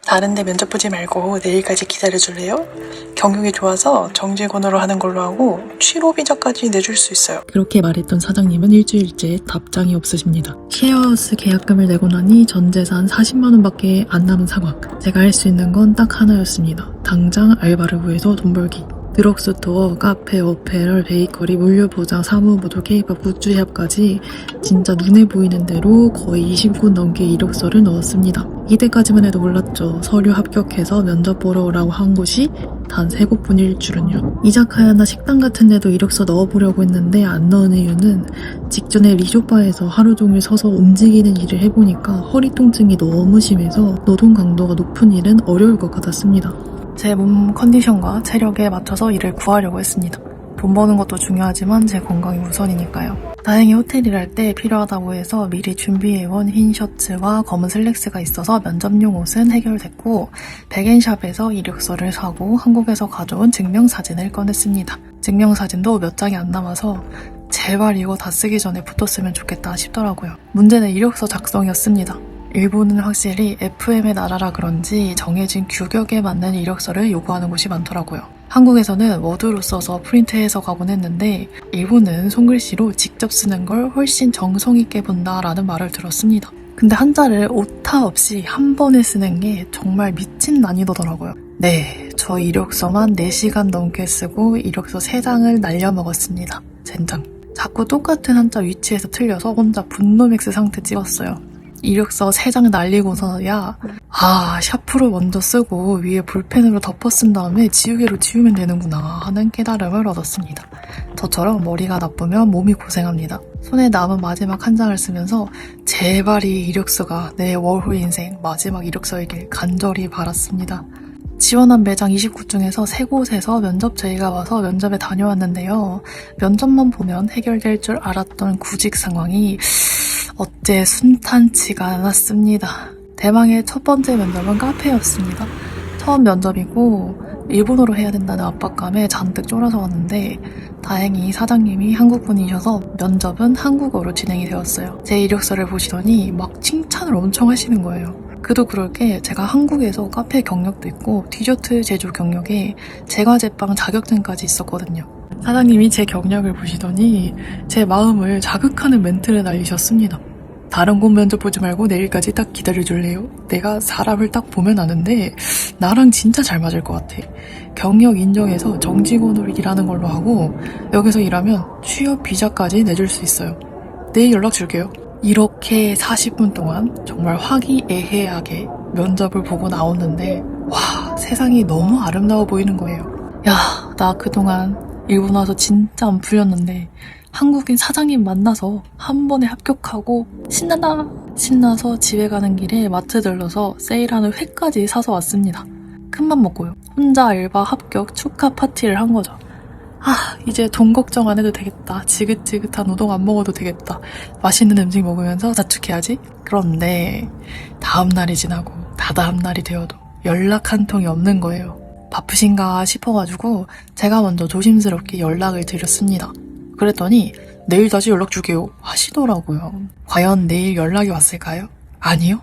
다른데 면접 보지 말고 내일까지 기다려줄래요? 경력이 좋아서 정직원으로 하는 걸로 하고 취로 비자까지 내줄 수 있어요. 그렇게 말했던 사장님은 일주일째 답장이 없으십니다. 쉐어하우스 계약금을 내고 나니 전 재산 40만원 밖에 안 남은 상황. 제가 할 수 있는 건 딱 하나였습니다. 당장 알바를 구해서 돈 벌기. 드럭스토어, 카페, 어페럴, 베이커리, 물류보장, 사무보조, 케이팝, 굿즈샵까지 진짜 눈에 보이는 대로 거의 20곳 넘게 이력서를 넣었습니다. 이때까지만 해도 몰랐죠. 서류 합격해서 면접 보러 오라고 한 곳이 단 3곳뿐일 줄은요. 이자카야나 식당 같은 데도 이력서 넣어보려고 했는데 안 넣은 이유는 직전에 리조바에서 하루 종일 서서 움직이는 일을 해보니까 허리 통증이 너무 심해서 노동 강도가 높은 일은 어려울 것 같았습니다. 제 몸 컨디션과 체력에 맞춰서 일을 구하려고 했습니다. 돈 버는 것도 중요하지만 제 건강이 우선이니까요. 다행히 호텔 일할 때 필요하다고 해서 미리 준비해온 흰 셔츠와 검은 슬랙스가 있어서 면접용 옷은 해결됐고 백엔샵에서 이력서를 사고 한국에서 가져온 증명사진을 꺼냈습니다. 증명사진도 몇 장이 안 남아서 제발 이거 다 쓰기 전에 붙었으면 좋겠다 싶더라고요. 문제는 이력서 작성이었습니다. 일본은 확실히 FM의 나라라 그런지 정해진 규격에 맞는 이력서를 요구하는 곳이 많더라고요. 한국에서는 워드로 써서 프린트해서 가곤 했는데 일본은 손글씨로 직접 쓰는 걸 훨씬 정성 있게 본다라는 말을 들었습니다. 근데 한자를 오타 없이 한 번에 쓰는 게 정말 미친 난이도더라고요. 네, 저 이력서만 4시간 넘게 쓰고 이력서 3장을 날려먹었습니다. 젠장. 자꾸 똑같은 한자 위치에서 틀려서 혼자 분노맥스 상태 찍었어요. 이력서 3장 날리고서야 샤프로 먼저 쓰고 위에 볼펜으로 덮어 쓴 다음에 지우개로 지우면 되는구나 하는 깨달음을 얻었습니다. 저처럼 머리가 나쁘면 몸이 고생합니다. 손에 남은 마지막 한 장을 쓰면서 제발 이 이력서가 내 월호 인생 마지막 이력서이길 간절히 바랐습니다. 지원한 매장 29 중에서 3곳에서 면접 제의가 와서 면접에 다녀왔는데요. 면접만 보면 해결될 줄 알았던 구직 상황이 어째 순탄치가 않았습니다. 대망의 첫 번째 면접은 카페였습니다. 처음 면접이고 일본어로 해야 된다는 압박감에 잔뜩 쫄아서 왔는데 다행히 사장님이 한국분이셔서 면접은 한국어로 진행이 되었어요. 제 이력서를 보시더니 막 칭찬을 엄청 하시는 거예요. 그도 그럴 게 제가 한국에서 카페 경력도 있고 디저트 제조 경력에 제과제빵 자격증까지 있었거든요. 사장님이 제 경력을 보시더니 제 마음을 자극하는 멘트를 날리셨습니다. 다른 곳 면접 보지 말고 내일까지 딱 기다려줄래요? 내가 사람을 딱 보면 아는데 나랑 진짜 잘 맞을 것 같아. 경력 인정해서 정직원으로 일하는 걸로 하고 여기서 일하면 취업 비자까지 내줄 수 있어요. 내일 연락 줄게요. 이렇게 40분 동안 정말 화기애애하게 면접을 보고 나왔는데 와, 세상이 너무 아름다워 보이는 거예요. 야, 나 그동안 일본 와서 진짜 안 풀렸는데 한국인 사장님 만나서 한 번에 합격하고 신난다! 신나서 집에 가는 길에 마트 들러서 세일하는 회까지 사서 왔습니다. 큰맘 먹고요. 혼자 알바 합격 축하 파티를 한 거죠. 이제 돈 걱정 안 해도 되겠다. 지긋지긋한 우동 안 먹어도 되겠다. 맛있는 음식 먹으면서 자축해야지. 그런데 다음 날이 지나고 다다음 날이 되어도 연락 한 통이 없는 거예요. 바쁘신가 싶어가지고 제가 먼저 조심스럽게 연락을 드렸습니다. 그랬더니 내일 다시 연락 줄게요 하시더라고요. 과연 내일 연락이 왔을까요? 아니요.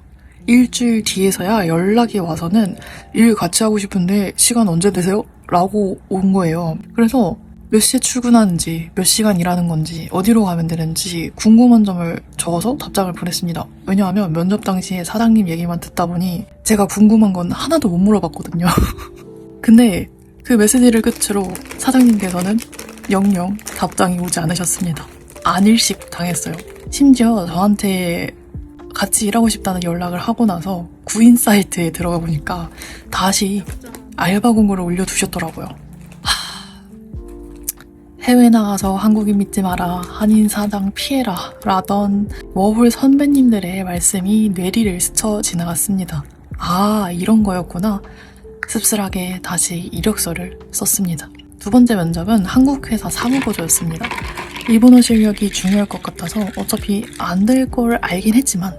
일주일 뒤에서야 연락이 와서는 일 같이 하고 싶은데 시간 언제 되세요? 라고 온 거예요. 그래서 몇 시에 출근하는지, 몇 시간 일하는 건지, 어디로 가면 되는지 궁금한 점을 적어서 답장을 보냈습니다. 왜냐하면 면접 당시에 사장님 얘기만 듣다 보니 제가 궁금한 건 하나도 못 물어봤거든요. 근데 그 메시지를 끝으로 사장님께서는 영영 답장이 오지 않으셨습니다. 안일십 당했어요. 심지어 저한테 같이 일하고 싶다는 연락을 하고 나서 구인 사이트에 들어가 보니까 다시 알바 공고를 올려두셨더라고요. 해외 나가서 한국인 믿지 마라, 한인 사장 피해라 라던 워홀 선배님들의 말씀이 뇌리를 스쳐 지나갔습니다. 이런 거였구나. 씁쓸하게 다시 이력서를 썼습니다. 두 번째 면접은 한국 회사 사무보조였습니다. 일본어 실력이 중요할 것 같아서 어차피 안 될 걸 알긴 했지만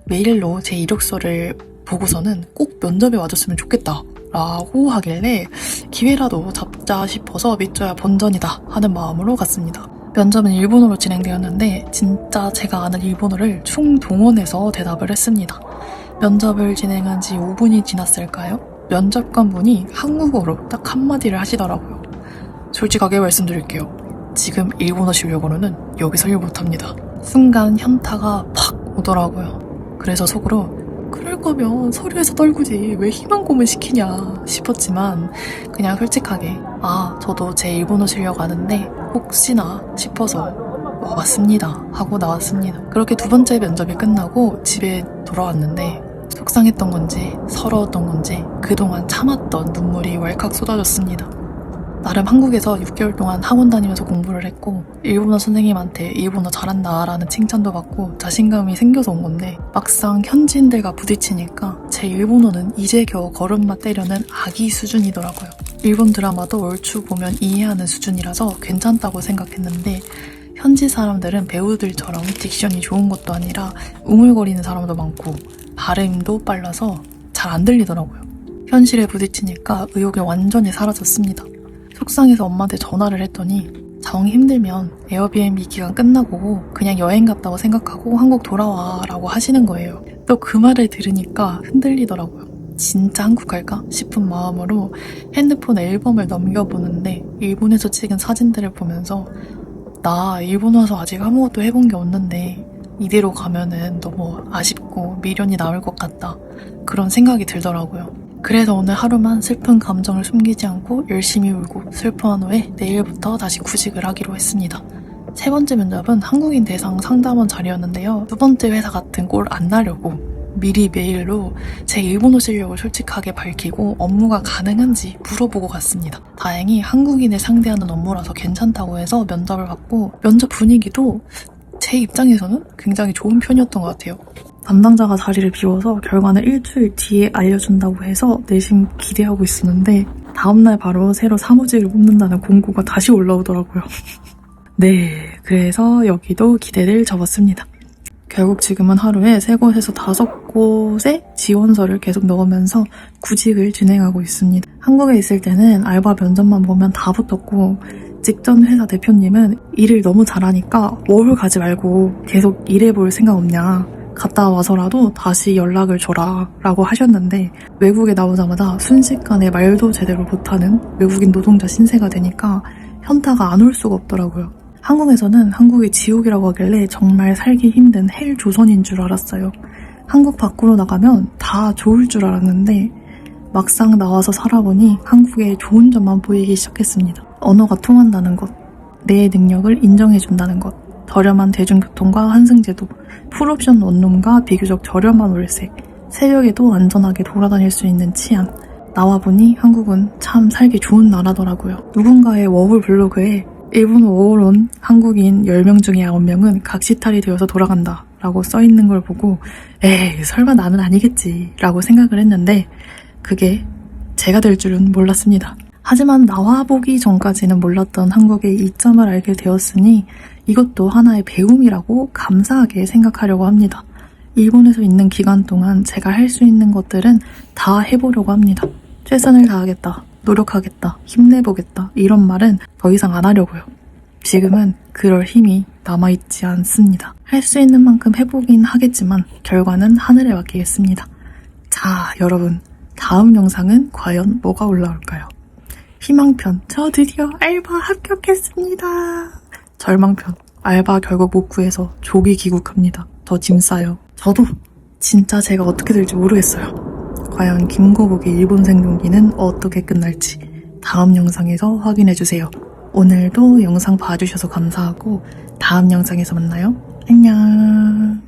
메일로 제 이력서를 보고서는 꼭 면접에 와줬으면 좋겠다 라고 하길래 기회라도 잡자 싶어서 믿져야 본전이다 하는 마음으로 갔습니다. 면접은 일본어로 진행되었는데 진짜 제가 아는 일본어를 총동원해서 대답을 했습니다. 면접을 진행한 지 5분이 지났을까요? 면접관분이 한국어로 딱 한마디를 하시더라고요. 솔직하게 말씀드릴게요. 지금 일본어 실력으로는 여기서 일 못합니다. 순간 현타가 팍 오더라고요. 그래서 속으로 그럴 거면 서류에서 떨구지 왜 희망 고문 시키냐 싶었지만 그냥 솔직하게 저도 제 일본어 실력 아는데 혹시나 싶어서 와봤습니다 하고 나왔습니다. 그렇게 두 번째 면접이 끝나고 집에 돌아왔는데 속상했던 건지 서러웠던 건지 그동안 참았던 눈물이 왈칵 쏟아졌습니다. 나름 한국에서 6개월 동안 학원 다니면서 공부를 했고 일본어 선생님한테 일본어 잘한다 라는 칭찬도 받고 자신감이 생겨서 온 건데 막상 현지인들과 부딪히니까 제 일본어는 이제 겨우 걸음마 때려는 아기 수준이더라고요. 일본 드라마도 얼추 보면 이해하는 수준이라서 괜찮다고 생각했는데 현지 사람들은 배우들처럼 딕션이 좋은 것도 아니라 웅얼거리는 사람도 많고 발음도 빨라서 잘 안 들리더라고요. 현실에 부딪히니까 의욕이 완전히 사라졌습니다. 속상해서 엄마한테 전화를 했더니 정 힘들면 에어비앤비 기간 끝나고 그냥 여행 갔다고 생각하고 한국 돌아와 라고 하시는 거예요. 또 그 말을 들으니까 흔들리더라고요. 진짜 한국 갈까 싶은 마음으로 핸드폰 앨범을 넘겨보는데 일본에서 찍은 사진들을 보면서 나 일본 와서 아직 아무것도 해본 게 없는데 이대로 가면은 너무 아쉽고 미련이 남을 것 같다 그런 생각이 들더라고요. 그래서 오늘 하루만 슬픈 감정을 숨기지 않고 열심히 울고 슬퍼한 후에 내일부터 다시 구직을 하기로 했습니다. 세 번째 면접은 한국인 대상 상담원 자리였는데요. 두 번째 회사 같은 꼴 안 나려고 미리 메일로 제 일본어 실력을 솔직하게 밝히고 업무가 가능한지 물어보고 갔습니다. 다행히 한국인을 상대하는 업무라서 괜찮다고 해서 면접을 받고 면접 분위기도 제 입장에서는 굉장히 좋은 편이었던 것 같아요. 담당자가 자리를 비워서 결과는 일주일 뒤에 알려준다고 해서 내심 기대하고 있었는데 다음날 바로 새로 사무직을 뽑는다는 공고가 다시 올라오더라고요. 네, 그래서 여기도 기대를 접었습니다. 결국 지금은 하루에 3곳에서 5곳의 지원서를 계속 넣으면서 구직을 진행하고 있습니다. 한국에 있을 때는 알바 면접만 보면 다 붙었고 직전 회사 대표님은 일을 너무 잘하니까 워홀 가지 말고 계속 일해볼 생각 없냐. 갔다 와서라도 다시 연락을 줘라 라고 하셨는데 외국에 나오자마자 순식간에 말도 제대로 못하는 외국인 노동자 신세가 되니까 현타가 안 올 수가 없더라고요. 한국에서는 한국이 지옥이라고 하길래 정말 살기 힘든 헬 조선인 줄 알았어요. 한국 밖으로 나가면 다 좋을 줄 알았는데 막상 나와서 살아보니 한국의 좋은 점만 보이기 시작했습니다. 언어가 통한다는 것, 내 능력을 인정해준다는 것, 저렴한 대중교통과 환승제도, 풀옵션 원룸과 비교적 저렴한 월세, 새벽에도 안전하게 돌아다닐 수 있는 치안. 나와보니 한국은 참 살기 좋은 나라더라고요. 누군가의 워홀 블로그에 일본어 워홀 온 한국인 10명 중에 9명은 각시탈이 되어서 돌아간다 라고 써있는 걸 보고 에이 설마 나는 아니겠지 라고 생각을 했는데 그게 제가 될 줄은 몰랐습니다. 하지만 나와보기 전까지는 몰랐던 한국의 이점을 알게 되었으니 이것도 하나의 배움이라고 감사하게 생각하려고 합니다. 일본에서 있는 기간 동안 제가 할 수 있는 것들은 다 해보려고 합니다. 최선을 다하겠다, 노력하겠다, 힘내보겠다 이런 말은 더 이상 안 하려고요. 지금은 그럴 힘이 남아있지 않습니다. 할 수 있는 만큼 해보긴 하겠지만 결과는 하늘에 맡기겠습니다. 자, 여러분 다음 영상은 과연 뭐가 올라올까요? 희망편, 저 드디어 알바 합격했습니다. 절망편, 알바 결국 못 구해서 조기 귀국합니다. 더 짐 싸요. 저도 진짜 제가 어떻게 될지 모르겠어요. 과연 김고국의 일본 생존기는 어떻게 끝날지 다음 영상에서 확인해주세요. 오늘도 영상 봐주셔서 감사하고 다음 영상에서 만나요. 안녕.